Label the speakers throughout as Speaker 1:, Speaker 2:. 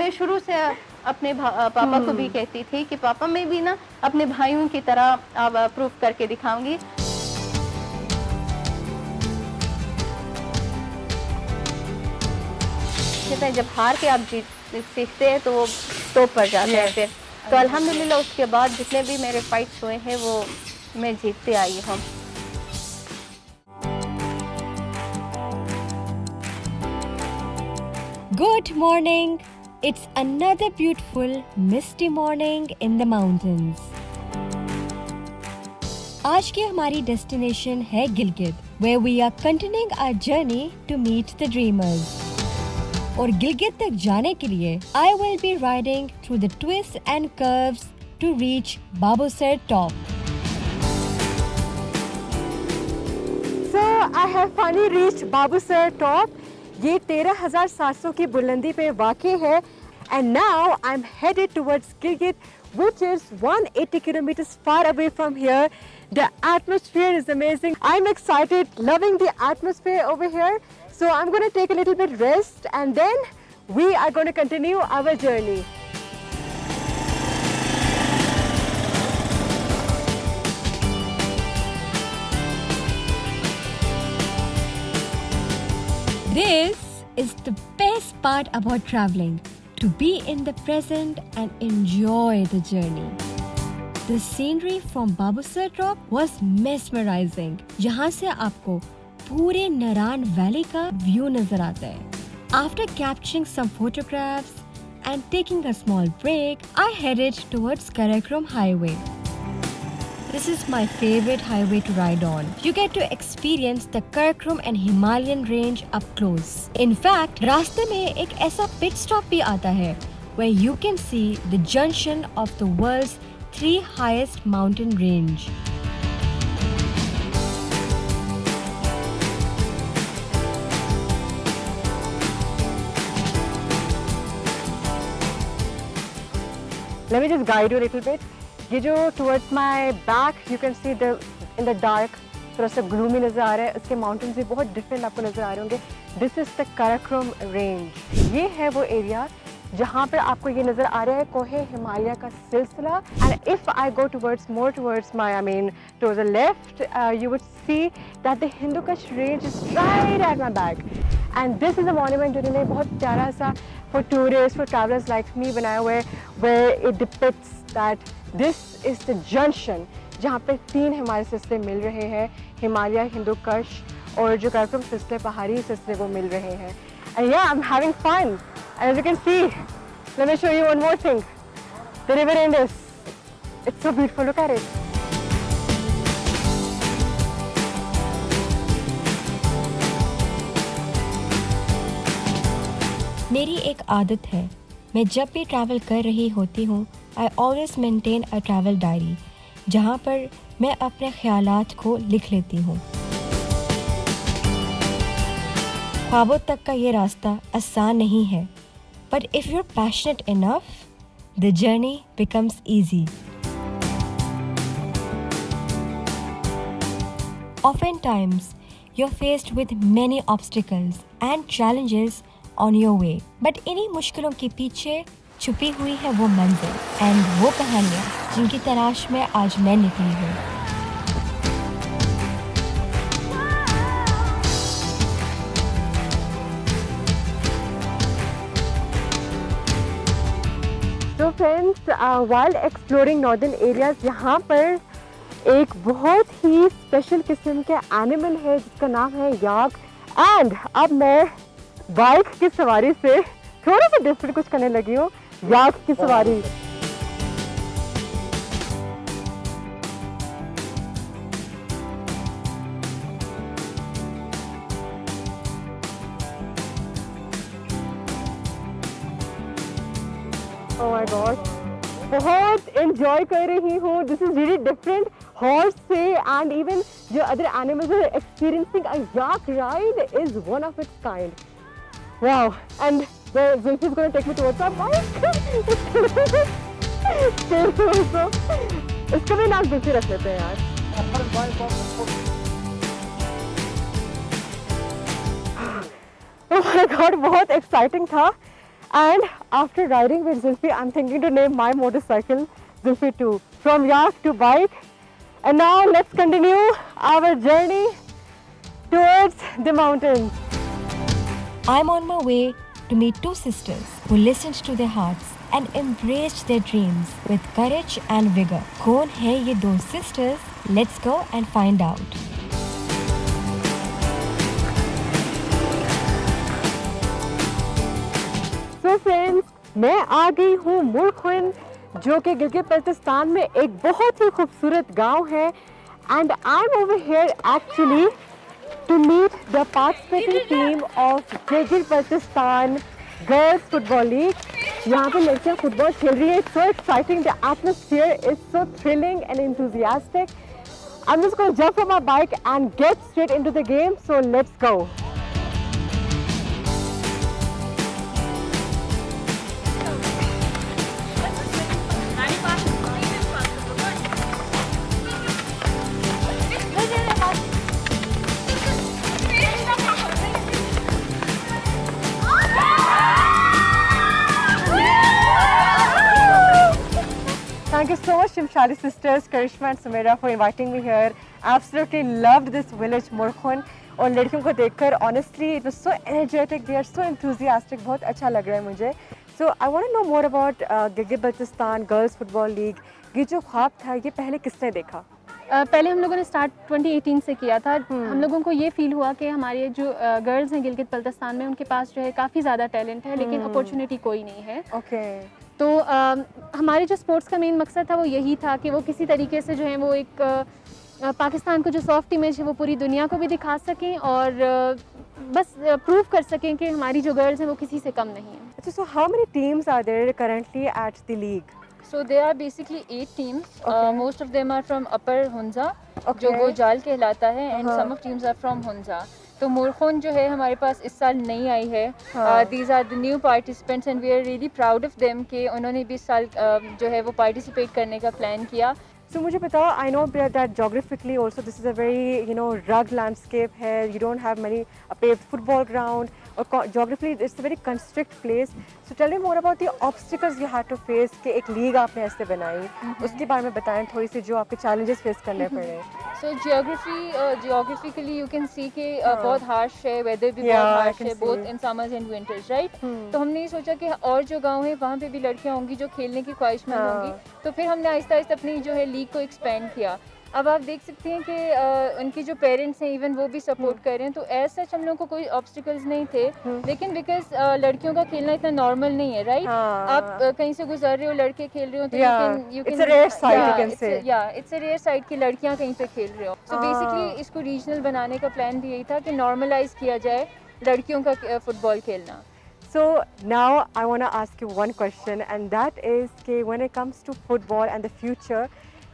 Speaker 1: मैं शुरू से अपने पापा को भी कहती थी कि पापा मैं भी ना अपने भाइयों की तरह अब प्रूफ करके दिखाऊंगी। कहते हैं जब हार के आप सीखते हैं तो वो टॉप पर जाते हैं फिर। तो अल्हम्दुलिल्लाह उसके बाद जितने भी मेरे फाइट्स हुए हैं वो मैं जीतते आई हूँ।
Speaker 2: Good morning. It's another beautiful misty morning in the mountains. आज की हमारी डेस्टिनेशन है Gilgit, where we are continuing our journey to meet the dreamers. और गिलगित तक जाने के लिए I will be riding through the twists and curves to reach Babusar top.
Speaker 3: So I have finally reached Babusar top. ये 13,700 की बुलंदी पे वाक़ई है and now I'm headed towards Gilgit, which is 180 kilometers far away from here. The atmosphere is amazing. I'm excited, loving the atmosphere over here. So I'm going to take a little bit rest and then we are going to continue our journey.
Speaker 2: This is the best part about traveling, to be in the present and enjoy the journey. The scenery from Babusar Top was mesmerizing. यहाँ से आपको पूरे Naran valley का view नजर आता है. After capturing some photographs and taking a small break, I headed towards Karakoram Highway. This is my favorite highway to ride on. You get to experience the Karakoram and Himalayan range up close. In fact, रास्ते में एक ऐसा pit stop भी आता है, where you can see the junction of the world's 3 highest mountain range.
Speaker 3: Let me just guide you a little bit. ये जो towards my back you can see the in the dark थोड़ा सा gloomy नज़र आ रहा है. उसके mountains भी बहुत different आपको नज़र आ रहे होंगे. This is the Karakoram range. ये है वो area जहाँ पर आपको ये नज़र आ रहा है कोहे हिमालय का सिलसिला. And if I go towards towards the left, you would see that the Hindu Kush range is right at my back. And this is a monument जो इन्होंने बहुत प्यारा सा for tourists, for travelers like me बनाया हुआ है, where it depicts that this is the junction जहाँ पे 3 हिमालय सिलसिले मिल रहे हैं, हिमालय, हिंदू कुश और जो कराकोरम सिलसिले पहाड़ी सिलसिले वो मिल रहे हैं. And yeah, I'm having fun. And as you can see, let me show you one more thing. The river Indus. It's so beautiful. Look at it.
Speaker 2: मेरी एक आदत है, मैं जब भी ट्रैवल कर रही होती हूँ, I always maintain a travel diary, जहाँ पर मैं अपने ख्यालात को लिख लेती हूँ. ख्वाबों तक का ये रास्ता आसान नहीं है, but if you're passionate enough, the journey becomes easy. Oftentimes, you're faced with many obstacles and challenges on your way, but इन्हीं मुश्किलों के पीछे छुपी हुई है वो मंजिल and वो कहानियाँ जिनकी तलाश में आज मैं निकली हूँ.
Speaker 3: So friends, while exploring northern areas, यहाँ पर एक बहुत ही स्पेशल किस्म के एनिमल है जिसका नाम है याक. एंड अब मैं बाइक की सवारी से थोड़ा सा डिफरेंट कुछ करने लगी हूँ, याक की सवारी. Oh my God, बहुत एंजॉय कर रही हूँ. This is really different horse से एंड इवन जो other animals are experiencing a yak ride is one of its kind. Wow. And Zulfi is going to take me towards our bike. इसको भी नाम Zulfi रख लेते हैं यार. Oh my God, बहुत एक्साइटिंग था. And after riding with Zulfi, I'm thinking to name my motorcycle Zulfi too. From yak to bike. And now let's continue our journey towards the mountains.
Speaker 2: I'm on my way to meet two sisters who listened to their hearts and embraced their dreams with courage and vigor. कौन है ये दो sisters? Let's go and find out.
Speaker 3: So friends, मैं आ गई हूँ मुरखुन, जो कि गिलगित बल्तिस्तान में एक बहुत ही खूबसूरत गांव है. And I'm over here actually to meet the participating team of Gilgit-Baltistan Girls Football League. यहाँ पे लड़कियाँ फुटबॉल खेल रही हैं. It's so exciting. The atmosphere is so thrilling and enthusiastic. I'm just going to jump from my bike and get straight into the game. So let's go. Thank you so much, Shimshali sisters, Karishma and Sumaira, for inviting me here. Absolutely loved this village, Murkhun. और लड़कियों को देखकर honestly it was so energetic. They are so enthusiastic. बहुत अच्छा लग रहा है मुझे. So I want to know more about Gilgit-Baltistan Girls Football League. ये जो ख्वाब था, ये पहले किसने देखा?
Speaker 1: पहले हम लोगों ने स्टार्ट 2018 से किया था. हम लोगों को ये फील हुआ कि हमारे जो गर्ल्स हैं गिलगित बल्तिस्तान में, उनके पास जो है काफ़ी ज़्यादा टैलेंट है, लेकिन अपॉर्चुनिटी कोई नहीं है.
Speaker 3: Okay.
Speaker 1: तो हमारे जो स्पोर्ट्स का मेन मकसद था वो यही था कि वो किसी तरीके से जो है वो एक पाकिस्तान को जो सॉफ्ट इमेज है वो पूरी दुनिया को भी दिखा सकें और बस प्रूव कर सकें कि हमारी जो गर्ल्स हैं वो किसी से कम नहीं हैं.
Speaker 3: अच्छा, so how many teams are there currently at the league?
Speaker 4: So there are basically 8 teams.
Speaker 3: Okay.
Speaker 4: Most of them are from Upper Hunza,
Speaker 3: Okay.
Speaker 4: जो वो जाल कहलाता है, and
Speaker 3: हाँ.
Speaker 4: some of teams are from Hunza. तो मुरखुन जो है हमारे पास इस साल नई आई है.
Speaker 3: हाँ.
Speaker 4: These are the new participants and we are really proud of them कि उन्होंने भी इस साल जो है वो participate करने का plan किया.
Speaker 3: So मुझे बताओ, I know that geographically also this is a very rugged landscape है. You don't have many paved football ground. Or geographically it's a very constrict place. So tell me more about the obstacles you had to face कि एक league आपने ऐसे बनाई. उसके बारे में बताएं थोड़ी सी, जो आपके challenges face करने पड़े.
Speaker 4: So geographically you can see कि बहुत harsh है, weather भी बहुत harsh है, both in summers and winters, right? तो हमने ये सोचा कि और जो गांव है वहाँ पे भी लड़कियाँ होंगी जो खेलने की ख्वाहिशमंद होंगी. तो फिर हमने आहिस्ता आहिस्ता अपनी जो है लीग को एक्सपेंड किया. अब आप देख सकते हैं कि उनकी जो पेरेंट्स हैं इवन वो भी सपोर्ट कर रहे हैं. तो एज सच हम लोग को कोई ऑब्स्टिकल्स नहीं थे, लेकिन बिकॉज लड़कियों का खेलना इतना नॉर्मल नहीं है, राइट? आप कहीं से गुजर रहे हो, लड़के खेल रहे हो, तो you can
Speaker 3: it's a rare sight, you can say.
Speaker 4: it's a rare sight कि लड़कियां कहीं पे खेल रहे हो. So basically इसको रीजनल बनाने का प्लान भी यही था कि नॉर्मलाइज किया जाए लड़कियों का फुटबॉल खेलना.
Speaker 3: So now I want to ask you one question, and that is कि when it comes to football and the future,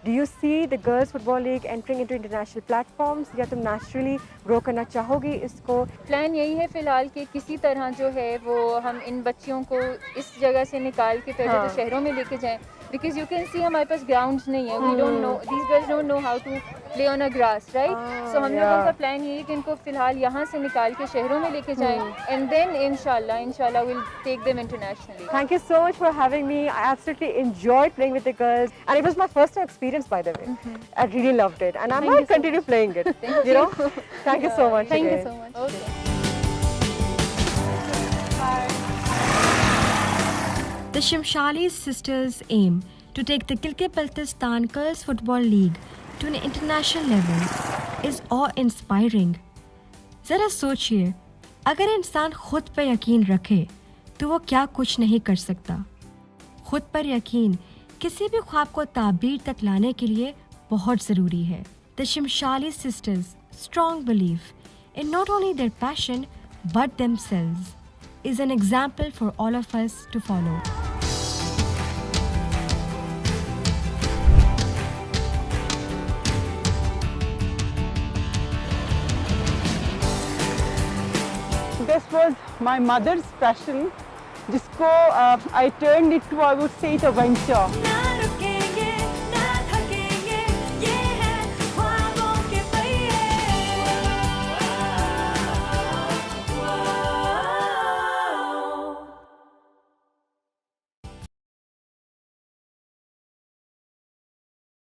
Speaker 3: do you see the Girls Football League entering into international platforms, या तुम naturally grow करना चाहोगी इसको?
Speaker 4: Plan यही है फिलहाल कि किसी तरह जो है वो हम इन बच्चियों को इस जगह से निकाल के पहले तो शहरों में लेके जाएं, because you can see हमारे पास ग्राउंड्स नहीं है. We don't know, these girls don't know how to play on a grass, right? So हम लोगों का प्लान यही है कि इनको फिलहाल यहाँ से निकाल के शहरों में लेके जाएं, and then inshallah we'll take them internationally.
Speaker 3: Thank you so much for having me. I absolutely enjoyed playing with the girls, and it was my first time experience, by the way. I really loved it, and I might continue playing it. You know? Thank you so much.
Speaker 1: Thank you
Speaker 3: again.
Speaker 1: so much.
Speaker 4: Okay.
Speaker 2: The Shimshali sisters aim to take the Gilgit-Baltistan Girls Football League to an international level is awe-inspiring. ज़रा सोचिए, अगर इंसान खुद पर यकीन रखे तो वो क्या कुछ नहीं कर सकता. खुद पर यकीन किसी भी ख्वाब को ताबीर तक लाने के लिए बहुत ज़रूरी है. The Shimshali sisters' strong belief in not only their passion but themselves is an example for all of us to follow.
Speaker 5: This was my mother's passion, जिसको I turned it to, I would say, it a venture.